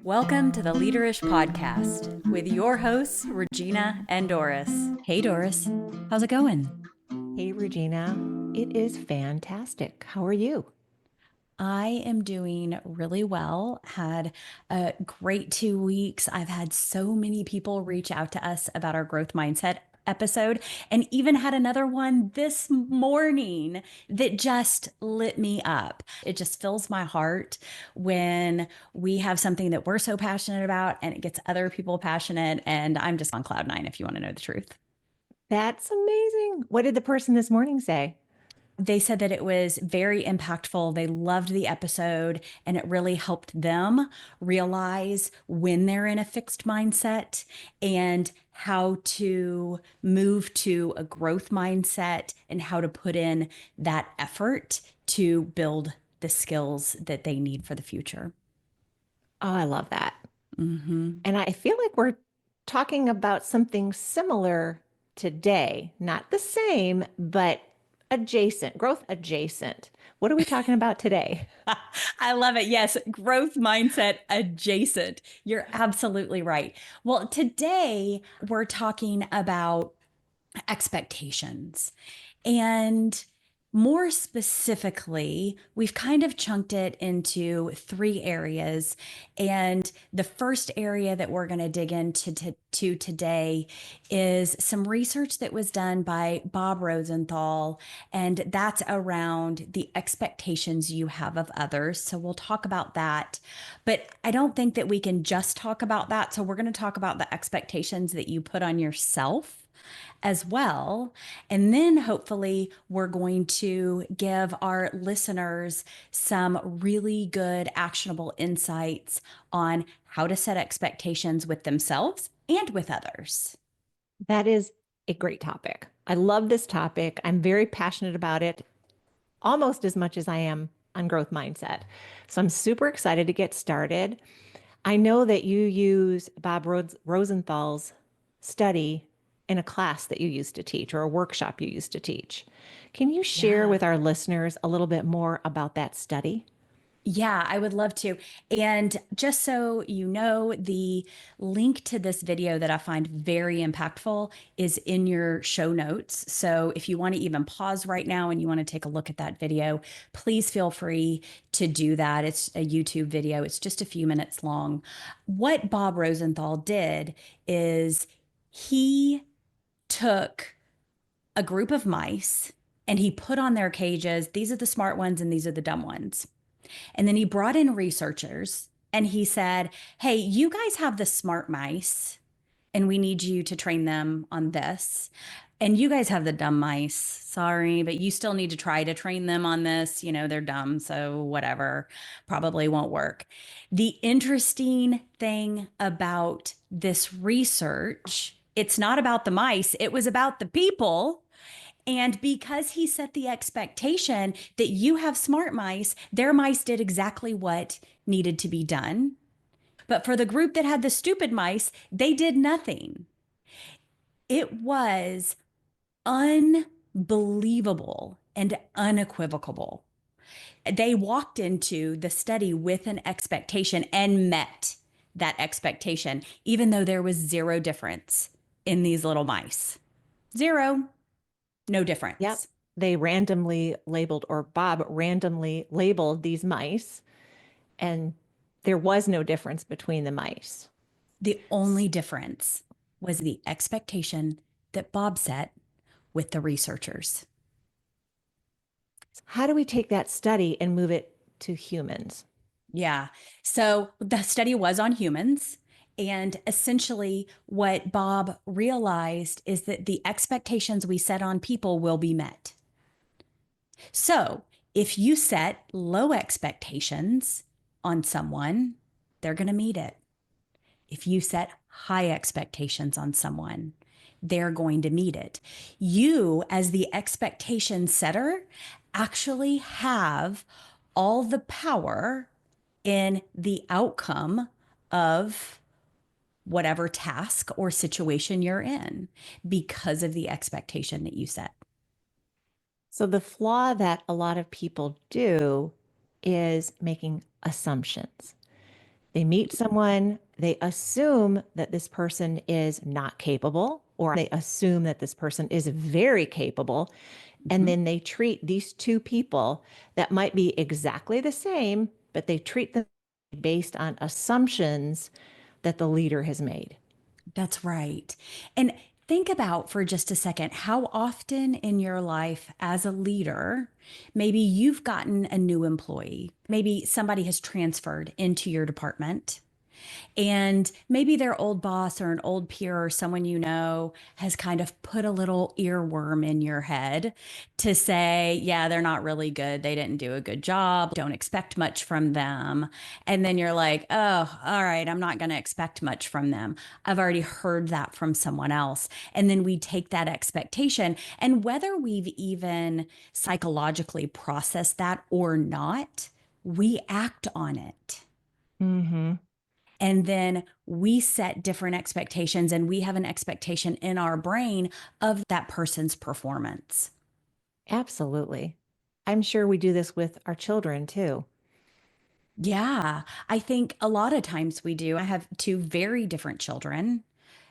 Welcome to the Leaderish Podcast with your hosts, Regina and Doris. Hey, Doris. How's it going? Hey, Regina. It is fantastic. How are you? I am doing really well. Had a great 2 weeks. I've had so many people reach out to us about our growth mindset episode, and even had another one this morning that just lit me up. It just fills my heart when we have something that we're so passionate about and it gets other people passionate. And I'm just on cloud nine, if you want to know the truth. That's amazing. What did the person this morning say? They said that it was very impactful. They loved the episode and it really helped them realize when they're in a fixed mindset and how to move to a growth mindset and how to put in that effort to build the skills that they need for the future. Oh, I love that. Mm-hmm. And I feel like we're talking about something similar today. Not the same, but adjacent, growth adjacent. What are we talking about today? I love it. Yes, growth mindset adjacent. You're absolutely right. Well, today we're talking about expectations. And more specifically, we've kind of chunked it into three areas. And the first area that we're going to dig into today is some research that was done by Bob Rosenthal, and that's around the expectations you have of others. So we'll talk about that. But I don't think that we can just talk about that. So we're going to talk about the expectations that you put on yourself as well. And then hopefully we're going to give our listeners some really good actionable insights on how to set expectations with themselves and with others. That is a great topic. I love this topic. I'm very passionate about it, almost as much as I am on growth mindset. So I'm super excited to get started. I know that you use Bob Rosenthal's study in a class that you used to teach or a workshop you used to teach. Can you share Yeah. with our listeners a little bit more about that study? Yeah, I would love to. And just so you know, the link to this video that I find very impactful is in your show notes. So if you want to even pause right now and you want to take a look at that video, please feel free to do that. It's a YouTube video, it's just a few minutes long. What Bob Rosenthal did is he took a group of mice and he put on their cages, these are the smart ones and these are the dumb ones. And then he brought in researchers and he said, hey, you guys have the smart mice and we need you to train them on this. And you guys have the dumb mice. Sorry, but you still need to try to train them on this. You know, they're dumb, so whatever, probably won't work. The interesting thing about this research, it's not about the mice, it was about the people. And because he set the expectation that you have smart mice, their mice did exactly what needed to be done. But for the group that had the stupid mice, they did nothing. It was unbelievable and unequivocal. They walked into the study with an expectation and met that expectation, even though there was zero difference in these little mice. Zero, no Yep. difference. They randomly labeled, or Bob randomly labeled these mice, and there was no difference between the mice. The only difference was the expectation that Bob set with the researchers. How do we take that study and move it to humans? Yeah. So the study was on humans. And essentially, what Bob realized is that the expectations we set on people will be met. So if you set low expectations on someone, they're going to meet it. If you set high expectations on someone, they're going to meet it. You, as the expectation setter, actually have all the power in the outcome of whatever task or situation you're in because of the expectation that you set. So the flaw that a lot of people do is making assumptions. They meet someone, they assume that this person is not capable, or they assume that this person is very capable. And Mhm. then they treat these two people that might be exactly the same, but they treat them based on assumptions that the leader has made. That's right. And think about for just a second how often in your life as a leader, maybe you've gotten a new employee, maybe somebody has transferred into your department. And maybe their old boss or an old peer or someone you know has kind of put a little earworm in your head to say, yeah, they're not really good. They didn't do a good job. Don't expect much from them. And then you're like, oh, all right, I'm not going to expect much from them. I've already heard that from someone else. And then we take that expectation. And whether we've even psychologically processed that or not, we act on it. Hmm. And then we set different expectations, and we have an expectation in our brain of that person's performance. Absolutely. I'm sure we do this with our children too. Yeah, I think a lot of times we do. I have two very different children.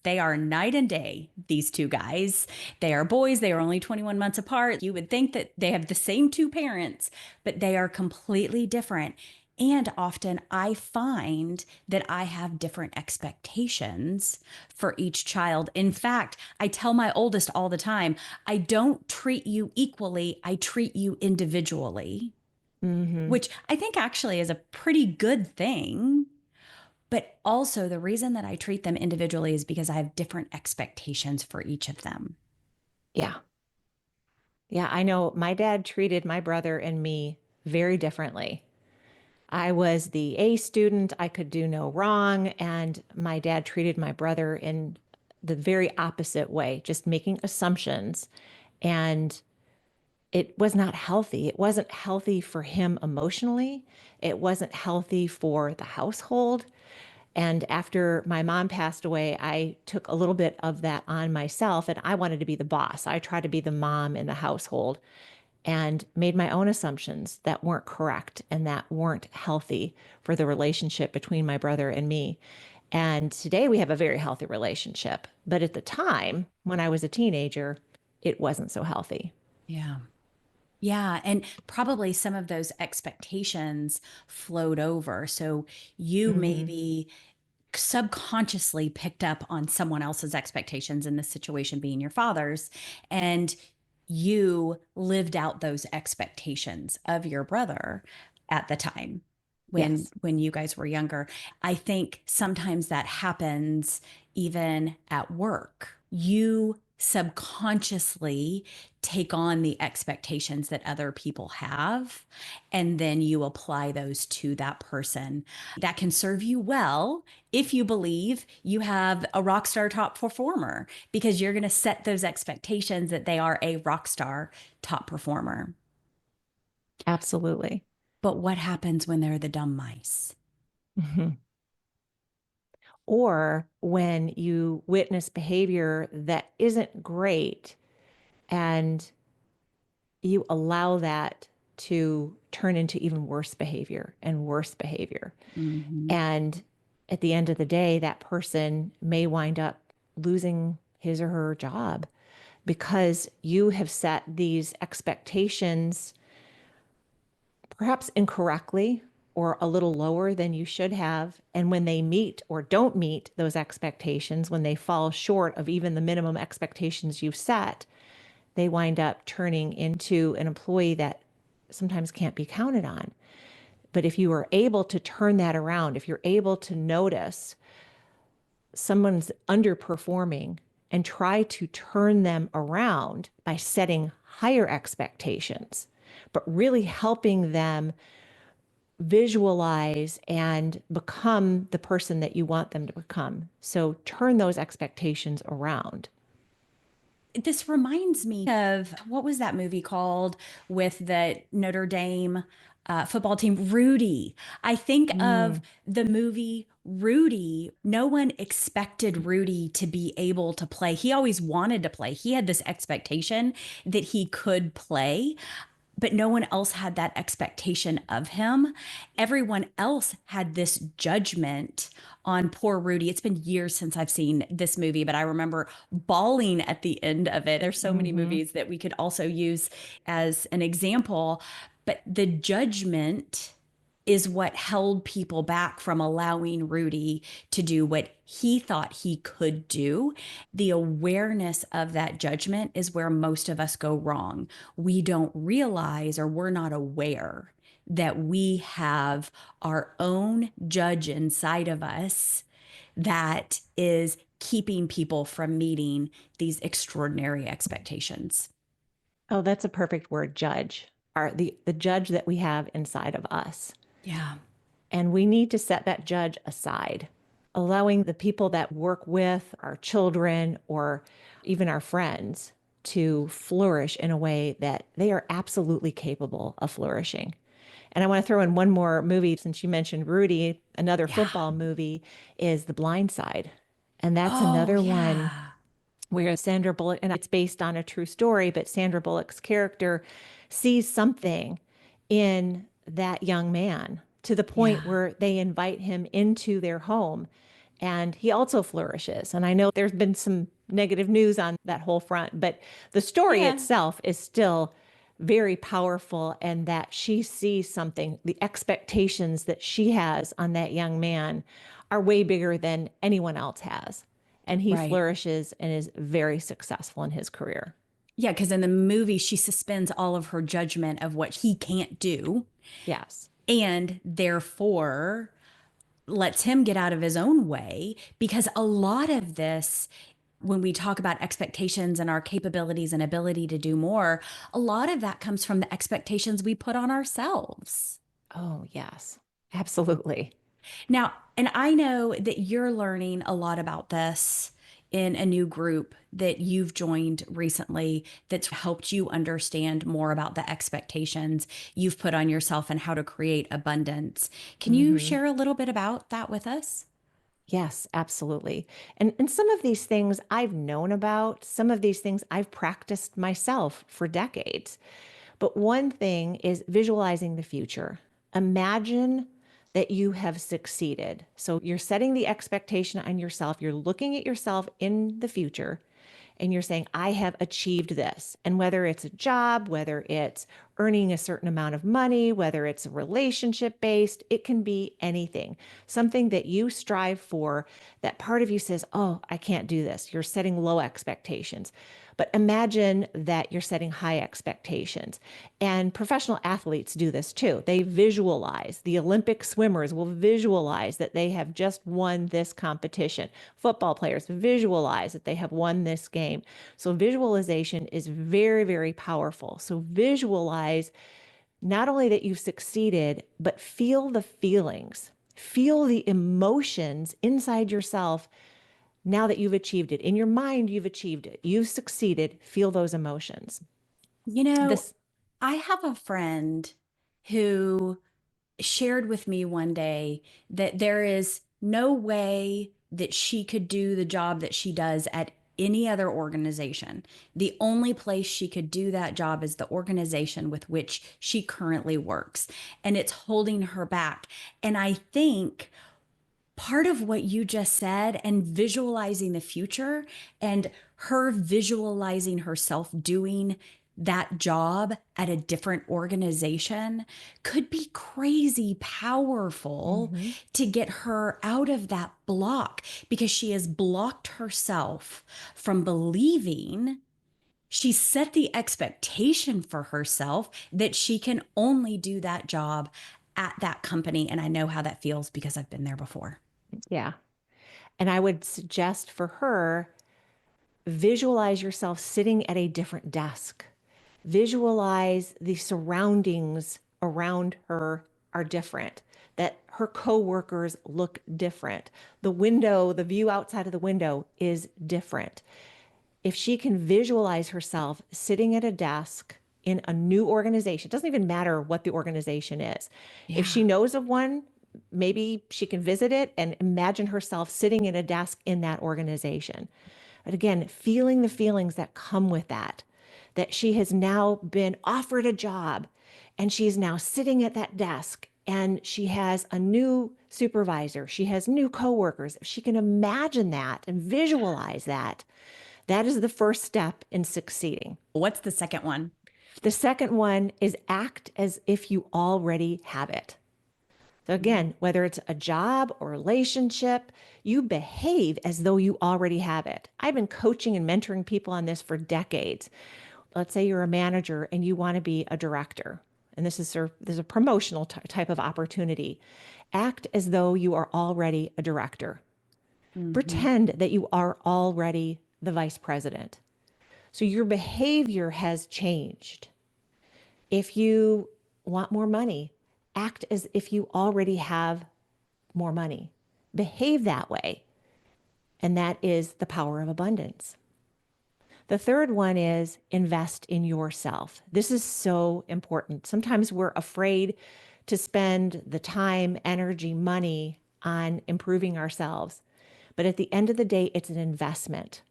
They are night and day, these two guys. They are boys. They are only 21 months apart. You would think that they have the same two parents, but they are completely different. And often I find that I have different expectations for each child. In fact, I tell my oldest all the time, I don't treat you equally, I treat you individually, Hmm. which I think actually is a pretty good thing. But also, the reason that I treat them individually is because I have different expectations for each of them. Yeah. Yeah. I know my dad treated my brother and me very differently. I was the A student. I could do no wrong. And my dad treated my brother in the very opposite way, just making assumptions. And it was not healthy. It wasn't healthy for him emotionally. It wasn't healthy for the household. And after my mom passed away, I took a little bit of that on myself and I wanted to be the boss. I tried to be the mom in the household and made my own assumptions that weren't correct and that weren't healthy for the relationship between my brother and me. And today we have a very healthy relationship. But at the time, when I was a teenager, it wasn't so healthy. Yeah. Yeah. And probably some of those expectations flowed over. So you Hmm. maybe subconsciously picked up on someone else's expectations in this situation being your father's, and you lived out those expectations of your brother at the time Yes. when you guys were younger. I think sometimes that happens even at work. You subconsciously take on the expectations that other people have, and then you apply those to that person. That can serve you well if you believe you have a rock star top performer, because you're going to set those expectations that they are a rock star top performer. Absolutely. But what happens when they're the dumb mice? Mhm. Or when you witness behavior that isn't great and you allow that to turn into even worse behavior and worse behavior. Mhm. And at the end of the day, that person may wind up losing his or her job because you have set these expectations perhaps incorrectly or a little lower than you should have. And when they meet or don't meet those expectations, when they fall short of even the minimum expectations you've set, they wind up turning into an employee that sometimes can't be counted on. But if you are able to turn that around, if you're able to notice someone's underperforming and try to turn them around by setting higher expectations, but really helping them visualize and become the person that you want them to become. So turn those expectations around. This reminds me of what was that movie called with the Notre Dame football team, Rudy. I think of Mm, the movie Rudy. No one expected Rudy to be able to play. He always wanted to play. He had this expectation that he could play, but no one else had that expectation of him. Everyone else had this judgment on poor Rudy. It's been years since I've seen this movie, but I remember bawling at the end of it. There's so many Mm-hmm. movies that we could also use as an example, but the judgment is what held people back from allowing Rudy to do what he thought he could do. The awareness of that judgment is where most of us go wrong. We don't realize, or we're not aware that we have our own judge inside of us that is keeping people from meeting these extraordinary expectations. Oh, that's a perfect word, judge. The judge that we have inside of us. Yeah. And we need to set that judge aside, allowing the people that work with our children or even our friends to flourish in a way that they are absolutely capable of flourishing. And I want to throw in one more movie since you mentioned Rudy. Another Yeah. football movie is The Blind Side. And that's Oh, another one yeah. where Sandra Bullock, and it's based on a true story, but Sandra Bullock's character sees something in that young man to the point Yeah. where they invite him into their home and he also flourishes. And I know there's been some negative news on that whole front, but the story Yeah. itself is still very powerful, and that she sees something, the expectations that she has on that young man are way bigger than anyone else has. And he Right. flourishes and is very successful in his career. Yeah, because in the movie, she suspends all of her judgment of what he can't do Yes. and therefore lets him get out of his own way. Because a lot of this, when we talk about expectations and our capabilities and ability to do more, a lot of that comes from the expectations we put on ourselves. Oh, yes. Absolutely. Now, and I know that you're learning a lot about this in a new group that you've joined recently that's helped you understand more about the expectations you've put on yourself and how to create abundance. Can you Hmm. share a little bit about that with us? Yes, absolutely. And some of these things I've known about, some of these things I've practiced myself for decades. But one thing is visualizing the future. Imagine that you have succeeded. So you're setting the expectation on yourself. You're looking at yourself in the future and you're saying, I have achieved this. And whether it's a job, whether it's earning a certain amount of money, whether it's relationship based, it can be anything, something that you strive for, that part of you says, oh, I can't do this. You're setting low expectations. But imagine that you're setting high expectations. And professional athletes do this too. They visualize. The Olympic swimmers will visualize that they have just won this competition. Football players visualize that they have won this game. So visualization is very, very powerful. So visualize not only that you've succeeded, but feel the feelings, feel the emotions inside yourself now that you've achieved it. In your mind, you've achieved it. You've succeeded. Feel those emotions. You know, This, I have a friend who shared with me one day that there is no way that she could do the job that she does at any other organization. The only place she could do that job is the organization with which she currently works, and it's holding her back. And I think part of what you just said and visualizing the future and her visualizing herself doing that job at a different organization could be crazy powerful mhm. to get her out of that block because she has blocked herself from believing. She set the expectation for herself that she can only do that job at that company. And I know how that feels because I've been there before. Yeah. And I would suggest for her, visualize yourself sitting at a different desk. Visualize the surroundings around her are different, that her coworkers look different. The window, the view outside of the window is different. If she can visualize herself sitting at a desk in a new organization, it doesn't even matter what the organization is. If Yeah. she knows of one, maybe she can visit it and imagine herself sitting at a desk in that organization. But again, feeling the feelings that come with that, that she has now been offered a job and she's now sitting at that desk and she has a new supervisor, she has new coworkers. If she can imagine that and visualize that, that is the first step in succeeding. What's the second one? The second one is act as if you already have it. So again, whether it's a job or relationship, you behave as though you already have it. I've been coaching and mentoring people on this for decades. Let's say you're a manager and you want to be a director, and this is there's a promotional type of opportunity. Act as though you are already a director. Mm-hmm. Pretend that you are already the vice president. So your behavior has changed. If you want more money, act as if you already have more money. Behave that way. And that is the power of abundance. The third one is invest in yourself. This is so important. Sometimes we're afraid to spend the time, energy, money on improving ourselves. But at the end of the day, it's an investment.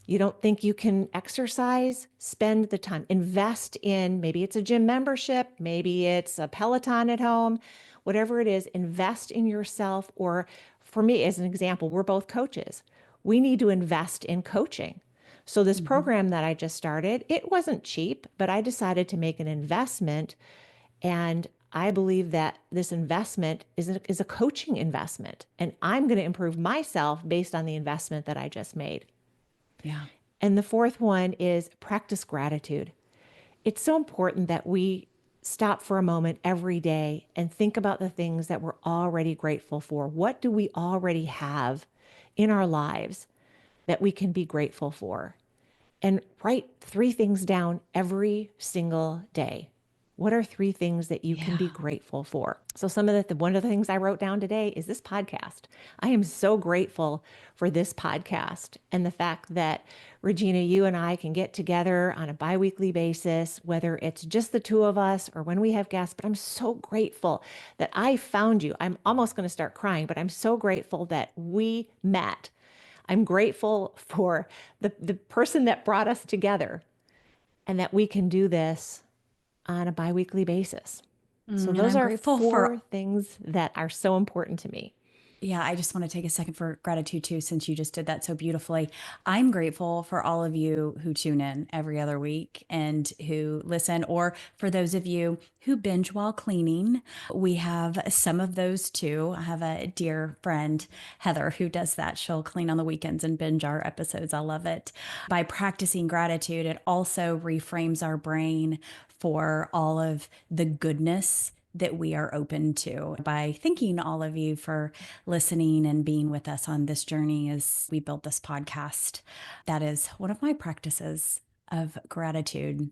You don't think you can exercise? Spend the time. Invest in, maybe it's a gym membership, maybe it's a Peloton at home, whatever it is, invest in yourself. Or for me, as an example, we're both coaches. We need to invest in coaching. So this Mm-hmm. program that I just started, it wasn't cheap, but I decided to make an investment. And I believe that this investment is a coaching investment. And I'm going to improve myself based on the investment that I just made. Yeah. And the fourth one is practice gratitude. It's so important that we stop for a moment every day and think about the things that we're already grateful for. What do we already have in our lives that we can be grateful for? And write 3 things down every single day. What are 3 things that you can Yeah. be grateful for? So one of the things I wrote down today is this podcast. I am so grateful for this podcast and the fact that Regina, you and I can get together on a biweekly basis, whether it's just the two of us or when we have guests. But I'm so grateful that I found you. I'm almost going to start crying, but I'm so grateful that we met. I'm grateful for the person that brought us together and that we can do this on a biweekly basis. So And those I'm are grateful 4 for, things that are so important to me. yeah, I just want to take a second for gratitude too, since you just did that so beautifully. I'm grateful for all of you who tune in every other week and who listen, or for those of you who binge while cleaning. We have some of those too. I have a dear friend, Heather, who does that. She'll clean on the weekends and binge our episodes. I love it. By practicing gratitude, it also reframes our brain for all of the goodness that we are open to. By thanking all of you for listening and being with us on this journey as we build this podcast. That is one of my practices of gratitude.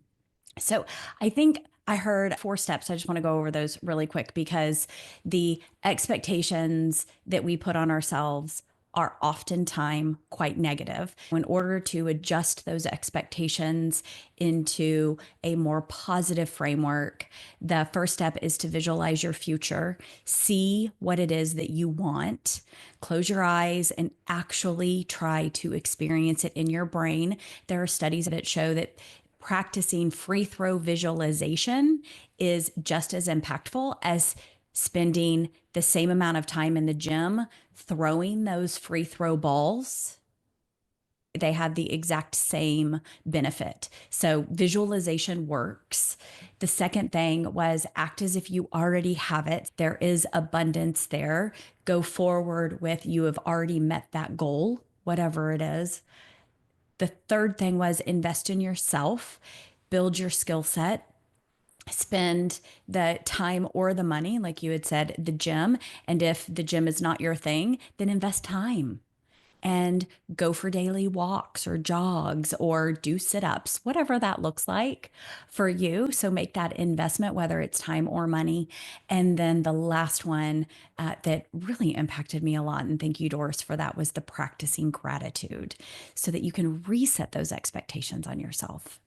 So I think I heard 4 steps. I just want to go over those really quick because the expectations that we put on ourselves are oftentimes quite negative. In order to adjust those expectations into a more positive framework, the first step is to visualize your future, see what it is that you want, close your eyes, and actually try to experience it in your brain. There are studies that show that practicing free throw visualization is just as impactful as spending the same amount of time in the gym throwing those free throw balls. They have the exact same benefit. So visualization works. The second thing was act as if you already have it. There is abundance there. Go forward with you have already met that goal, whatever it is. The third thing was invest in yourself, build your skill set, spend the time or the money, like you had said, the gym. And if the gym is not your thing, then invest time and go for daily walks or jogs or do sit ups, whatever that looks like for you. So make that investment, whether it's time or money. And then the last one that really impacted me a lot, and thank you, Doris, for that, was the practicing gratitude so that you can reset those expectations on yourself.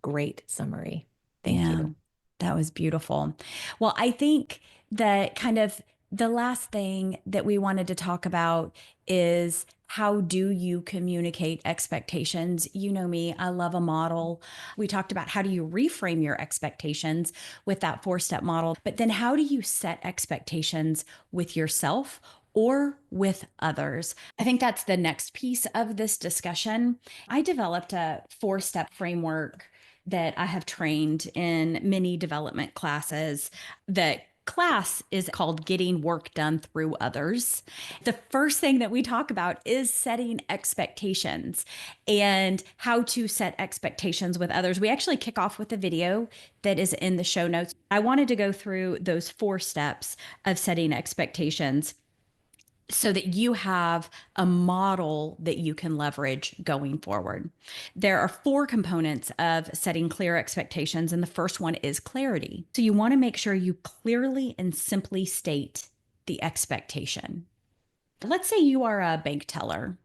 Great summary. Thank Yeah, you. that was beautiful. Well, I think that kind of The last thing that we wanted to talk about is how do you communicate expectations? You know me, I love a model. We talked about how do you reframe your expectations with that four-step model, but then how do you set expectations with yourself or with others? I think that's the next piece of this discussion. I developed a four-step framework that I have trained in many development classes. The class is called Getting Work Done Through Others. The first thing that we talk about is setting expectations and how to set expectations with others. We actually kick off with a video that is in the show notes. I wanted to go through those four steps of setting expectations so that you have a model that you can leverage going forward. There are four components of setting clear expectations, and the first one is clarity. So you want to make sure you clearly and simply state the expectation. Let's say you are a bank teller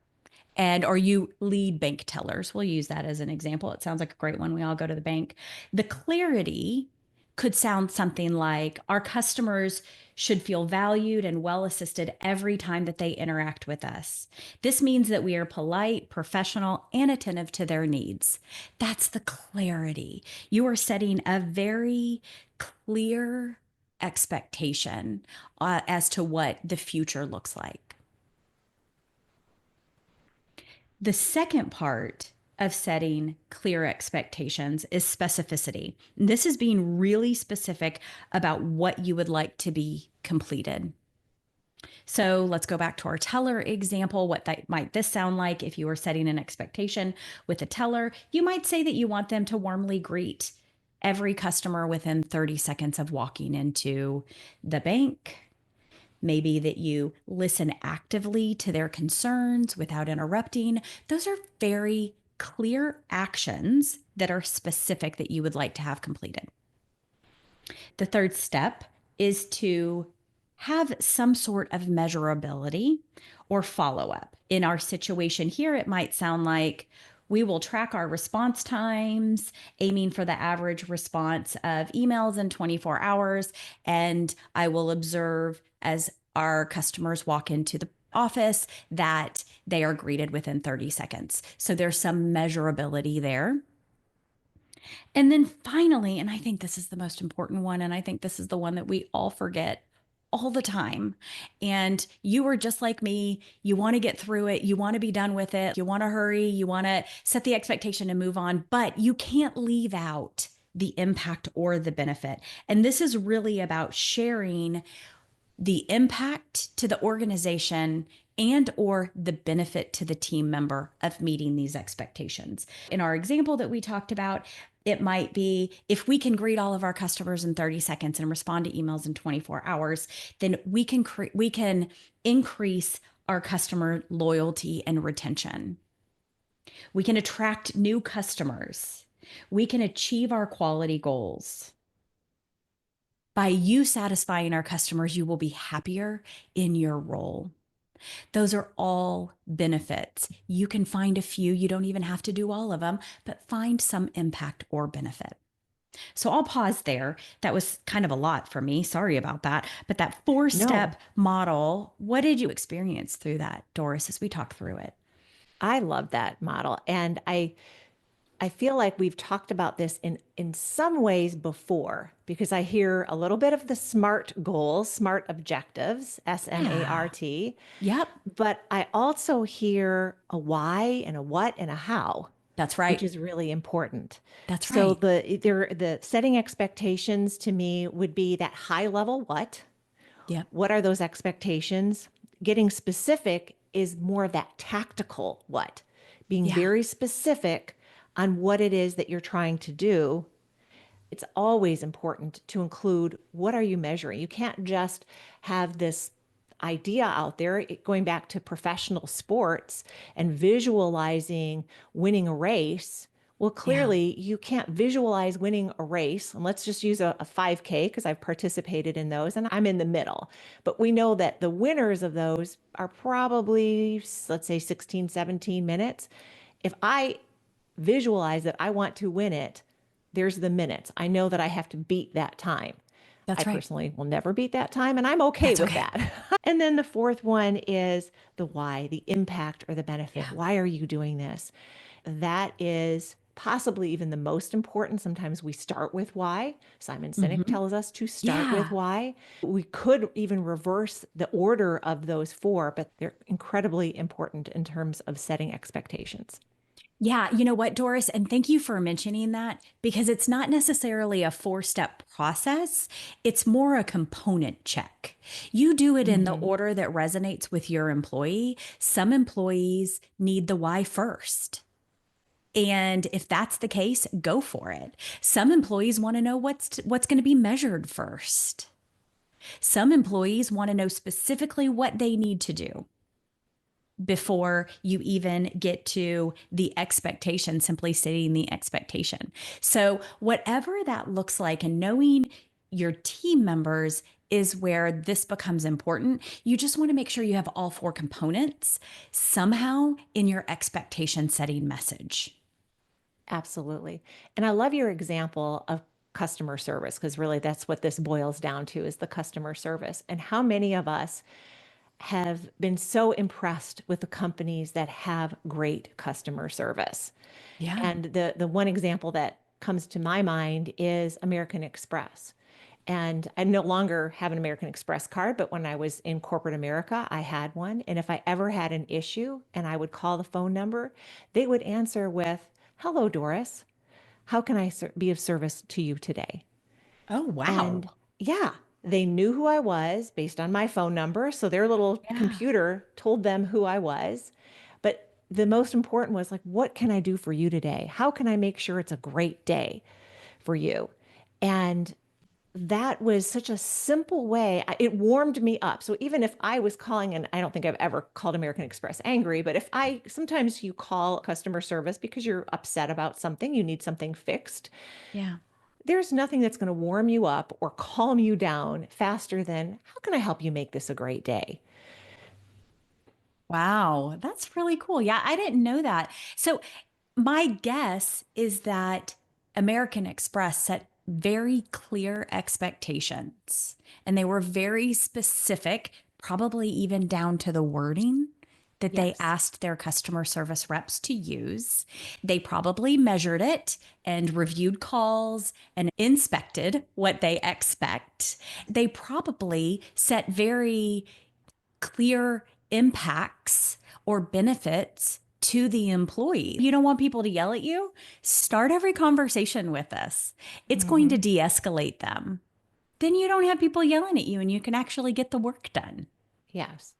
and or you lead bank tellers. We'll use that as an example. It sounds like a great one. We all go to the bank. The clarity could sound something like our customers should feel valued and well assisted every time that they interact with us. This means that we are polite, professional, and attentive to their needs. That's the clarity. You are setting a very clear expectation as to what the future looks like. The second part of setting clear expectations is specificity. This is being really specific about what you would like to be completed. So let's go back to our teller example. What might this sound like if you were setting an expectation with a teller? You might say that you want them to warmly greet every customer within 30 seconds of walking into the bank. Maybe that you listen actively to their concerns without interrupting. Those are very clear actions that are specific that you would like to have completed. The third step is to have some sort of measurability or follow up. In our situation here, it might sound like we will track our response times, aiming for the average response of emails in 24 hours. And I will observe as our customers walk into the office that they are greeted within 30 seconds. So there's some measurability there. And then finally, and I think this is the most important one, and I think this is the one that we all forget all the time. And you are just like me. You want to get through it. You want to be done with it. You want to hurry. You want to set the expectation and move on, but you can't leave out the impact or the benefit. And this is really about sharing the impact to the organization and or the benefit to the team member of meeting these expectations. In our example that we talked about, it might be if we can greet all of our customers in 30 seconds and respond to emails in 24 hours, then we can increase our customer loyalty and retention. We can attract new customers. We can achieve our quality goals. By you satisfying our customers, you will be happier in your role. Those are all benefits. You can find a few. You don't even have to do all of them, but find some impact or benefit. So I'll pause there. That was kind of a lot for me. Sorry about that. But that four-step No, model, what did you experience through that, Doris, as we talked through it? I love that model. And I feel like we've talked about this in some ways before because I hear a little bit of the SMART goals, SMART objectives, Yeah. SMART, Yep. but I also hear a why and a what and a how, That's which right. is really important. That's So right. the setting expectations to me would be that high level what? Yep. What are those expectations? Getting specific is more of that tactical what, being Yeah. very specific on what it is that you're trying to do. It's always important to include what are you measuring? You can't just have this idea out there, going back to professional sports and visualizing winning a race. Well, Yeah. clearly you can't visualize winning a race. And let's just use a 5K because I've participated in those and I'm in the middle. But we know that the winners of those are probably, let's say, 16, 17 minutes. If I visualize that I want to win it, there's the minutes. I know that I have to beat that time. I That's right. personally will never beat that time, and I'm okay That's with okay. that. And then the fourth one is the why, the impact or the benefit. Yeah. Why are you doing this? That is possibly even the most important. Sometimes we start with why. Simon Sinek Hmm. tells us to start with Yeah. why. We could even reverse the order of those four, but they're incredibly important in terms of setting expectations. Yeah, you know what, Doris? And thank you for mentioning that because it's not necessarily a four-step process. It's more a component check. You do it in the Hmm. order that resonates with your employee. Some employees need the why first. And if that's the case, go for it. Some employees want to know what's going to be measured first. Some employees want to know specifically what they need to do before you even get to the expectation, simply stating the expectation. So, whatever that looks like, and knowing your team members is where this becomes important. You just want to make sure you have all four components somehow in your expectation setting message. Absolutely. And I love your example of customer service because really that's what this boils down to is the customer service. And how many of us have been so impressed with the companies that have great customer service. Yeah. And the one example that comes to my mind is American Express. And I no longer have an American Express card, but when I was in corporate America, I had one. And if I ever had an issue and I would call the phone number, they would answer with, "Hello, Doris. How can I be of service to you today?" Oh, And wow. yeah, they knew who I was based on my phone number. So their little Yeah. computer told them who I was. But the most important was like, what can I do for you today? How can I make sure it's a great day for you? And that was such a simple way. It warmed me up. So even if I was calling, and I don't think I've ever called American Express angry, but if I sometimes you call customer service because you're upset about something, you need something fixed, Yeah. there's nothing that's going to warm you up or calm you down faster than how can I help you make this a great day? Wow, that's really cool. Yeah, I didn't know that. So, my guess is that American Express set very clear expectations and they were very specific, probably even down to the wording that they Yes. asked their customer service reps to use. They probably measured it and reviewed calls and inspected what they expect. They probably set very clear impacts or benefits to the employee. You don't want people to yell at you? Start every conversation with this. It's going to Hmm. de escalate them. Then you don't have people yelling at you and you can actually get the work done. Yes.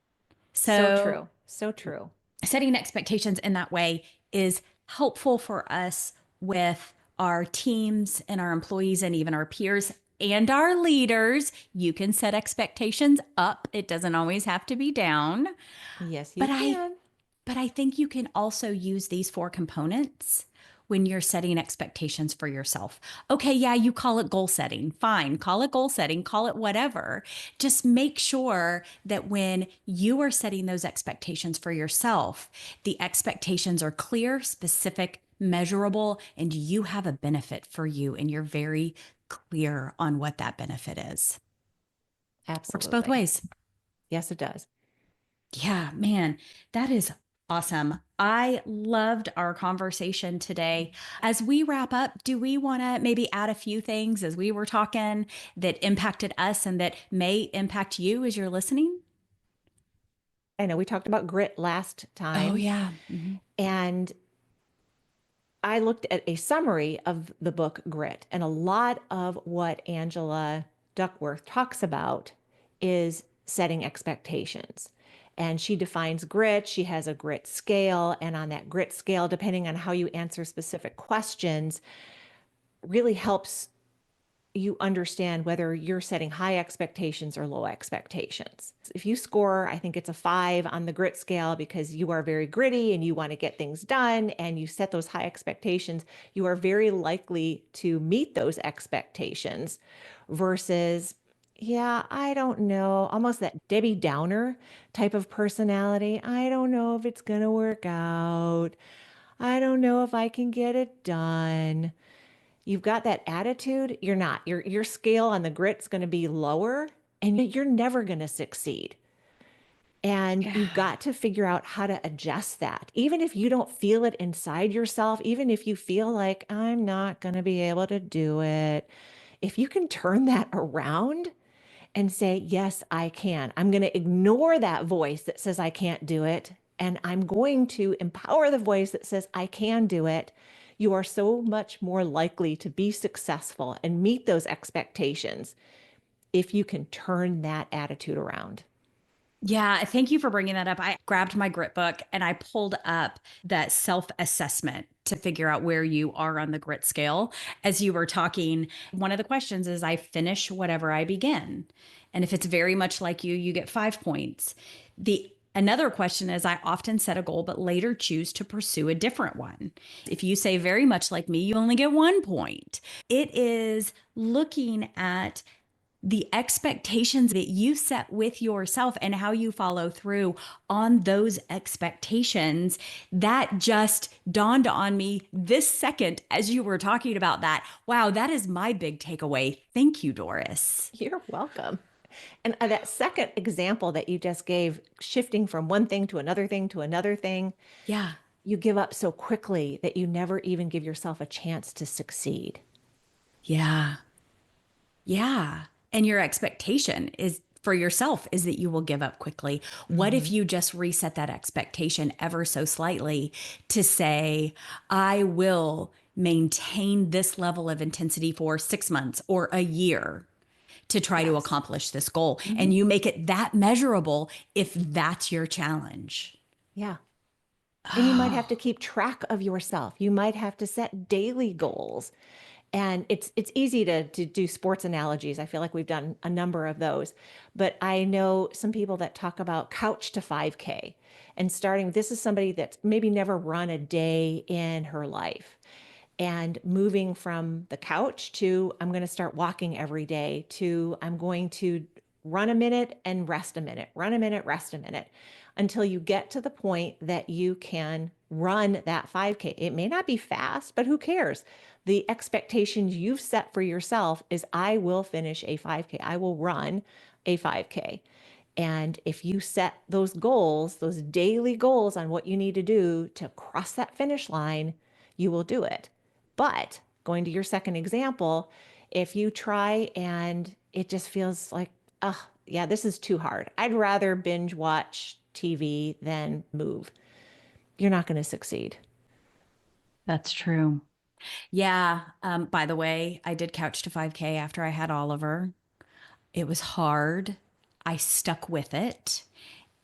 So So, true. So true. setting expectations in that way is helpful for us with our teams and our employees and even our peers and our leaders. You can set expectations up, it doesn't always have to be down. Yes, you But I can. but I think you can also use these four components when you're setting expectations for yourself. Okay, yeah, you call it goal setting. Fine, call it goal setting, call it whatever. Just make sure that when you are setting those expectations for yourself, the expectations are clear, specific, measurable, and you have a benefit for you and you're very clear on what that benefit is. Works both Absolutely. ways. Yes, it does. Yeah, man, that is awesome. I loved our conversation today. As we wrap up, do we want to maybe add a few things as we were talking that impacted us and that may impact you as you're listening? I know we talked about grit last Oh, time, yeah. Mhm. and I looked at a summary of the book Grit, and a lot of what Angela Duckworth talks about is setting expectations. And she defines grit. She has a grit scale. And on that grit scale, depending on how you answer specific questions, really helps you understand whether you're setting high expectations or low expectations. If you score, I think it's a 5 on the grit scale because you are very gritty and you want to get things done and you set those high expectations, you are very likely to meet those expectations versus, yeah, I don't know, almost that Debbie Downer type of personality. I don't know if it's going to work out. I don't know if I can get it done. You've got that attitude, you're not. Your scale on the grit's going to be lower and you're never going to succeed. And you've Yeah. got to figure out how to adjust that. Even if you don't feel it inside yourself, even if you feel like I'm not going to be able to do it, if you can turn that around and say, yes, I can. I'm going to ignore that voice that says I can't do it. And I'm going to empower the voice that says I can do it. You are so much more likely to be successful and meet those expectations if you can turn that attitude around. Yeah, thank you for bringing that up. I grabbed my grit book and I pulled up that self assessment to figure out where you are on the grit scale. As you were talking, one of the questions is I finish whatever I begin. And if it's very much like you get 5 points. The Another question is I often set a goal, but later choose to pursue a different one. If you say very much like me, you only get 1 point. It is looking at the expectations that you set with yourself and how you follow through on those expectations. That just dawned on me this second as you were talking about that. Wow, that is my big takeaway. Thank you, Doris. You're welcome. And that second example that you just gave, shifting from one thing to another thing to another thing, Yeah. you give up so quickly that you never even give yourself a chance to succeed. Yeah. Yeah. And your expectation is for yourself is that you will give up quickly. What if Mhm. you just reset that expectation ever so slightly to say, I will maintain this level of intensity for 6 months or a year to try to Yes. accomplish this goal? Mhm. And you make it that measurable if that's your challenge. Yeah. And you might have to Oh, keep track of yourself. You might have to set daily goals. And it's easy to do sports analogies. I feel like we've done a number of those. But I know some people that talk about couch to 5K and starting. This is somebody that's maybe never run a day in her life and moving from the couch to I'm going to start walking every day to I'm going to run a minute and rest a minute, run a minute, rest a minute until you get to the point that you can run that 5K. It may not be fast, but who cares? The expectations you've set for yourself is I will finish a 5K. I will run a 5K. And if you set those goals, those daily goals on what you need to do to cross that finish line, you will do it. But going to your second example, if you try and it just feels like, oh, yeah, this is too hard. I'd rather binge watch TV than move. You're not going to succeed. that's true. Yeah. By the way, I did couch to 5K after I had Oliver. It was hard. I stuck with it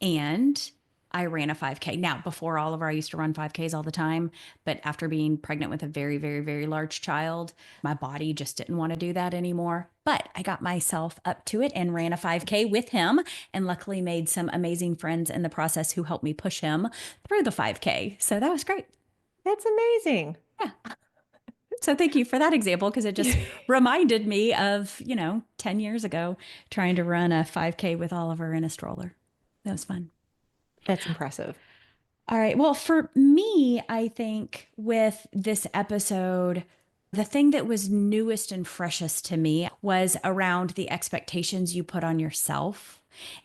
and I ran a 5K. Now, before Oliver, I used to run 5Ks all the time. But after being pregnant with a very, very, very large child, my body just didn't want to do that anymore. But I got myself up to it and ran a 5K with him and luckily made some amazing friends in the process who helped me push him through the 5K. So that was great. That's amazing. Yeah. So thank you for that example because it just reminded me of, 10 years ago trying to run a 5K with Oliver in a stroller. That was fun. That's impressive. All right. Well, for me, I think with this episode, the thing that was newest and freshest to me was around the expectations you put on yourself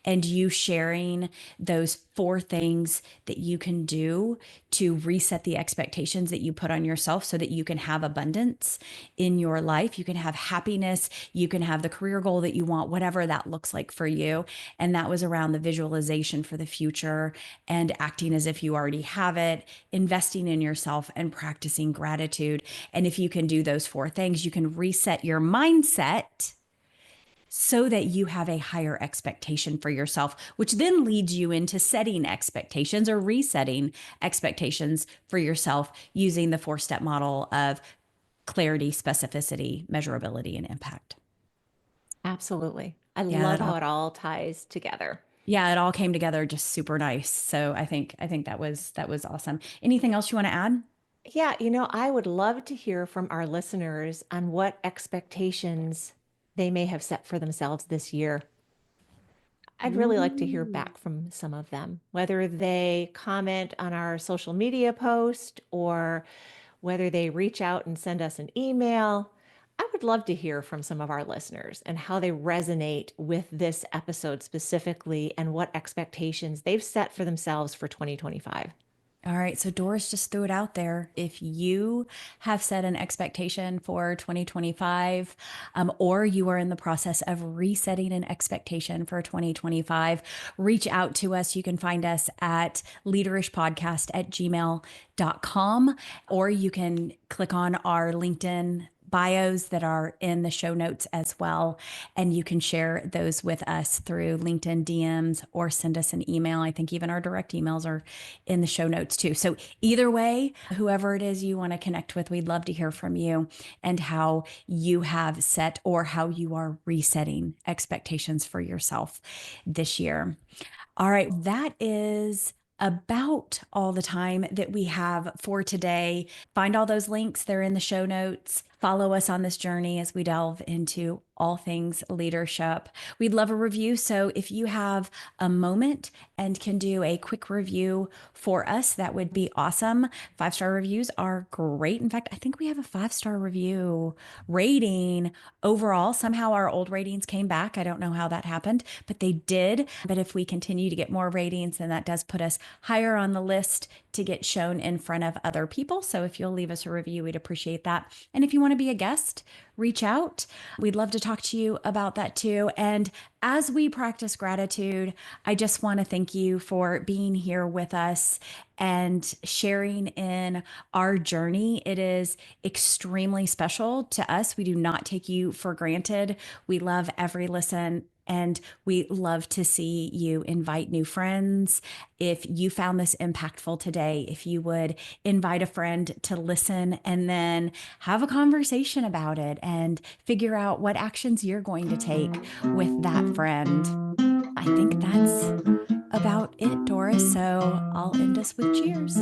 and you sharing those 4 things that you can do to reset the expectations that you put on yourself so that you can have abundance in your life. You can have happiness. You can have the career goal that you want, whatever that looks like for you. And that was around the visualization for the future and acting as if you already have it, investing in yourself and practicing gratitude. And if you can do those 4 things, you can reset your mindset so that you have a higher expectation for yourself, which then leads you into setting expectations or resetting expectations for yourself using the 4-step model of clarity, specificity, measurability, and impact. Absolutely. I Yeah, love that how all it all ties together. yeah, it all came together just super nice. So I think that was awesome. Anything else you want to add? Yeah, I would love to hear from our listeners on what expectations they may have set for themselves this year. I'd really like to hear Ooh. back from some of them, whether they comment on our social media post or whether they reach out and send us an email. I would love to hear from some of our listeners and how they resonate with this episode specifically and what expectations they've set for themselves for 2025. All right. So Doris just threw it out there. If you have set an expectation for 2025, or you are in the process of resetting an expectation for 2025, reach out to us. You can find us at leaderishpodcast@gmail.com, or you can click on our LinkedIn bios that are in the show notes as well. And you can share those with us through LinkedIn DMs or send us an email. I think even our direct emails are in the show notes too. So either way, whoever it is you want to connect with, we'd love to hear from you and how you have set or how you are resetting expectations for yourself this year. All right, that is about all the time that we have for today. Find all those links, they're in the show notes. Follow us on this journey as we delve into all things leadership. We'd love a review. So if you have a moment and can do a quick review for us, that would be awesome. 5-star reviews are great. In fact, I think we have a 5-star review rating overall. Somehow our old ratings came back. I don't know how that happened, but they did. But if we continue to get more ratings, then that does put us higher on the list to get shown in front of other people. So if you'll leave us a review, we'd appreciate that. And if you want to be a guest, reach out. We'd love to talk to you about that too. And as we practice gratitude, I just want to thank you for being here with us and sharing in our journey. It is extremely special to us. We do not take you for granted. We love every listen. And we love to see you invite new friends. If you found this impactful today, if you would invite a friend to listen and then have a conversation about it and figure out what actions you're going to take with that friend. I think that's about it, Doris. So I'll end us with cheers.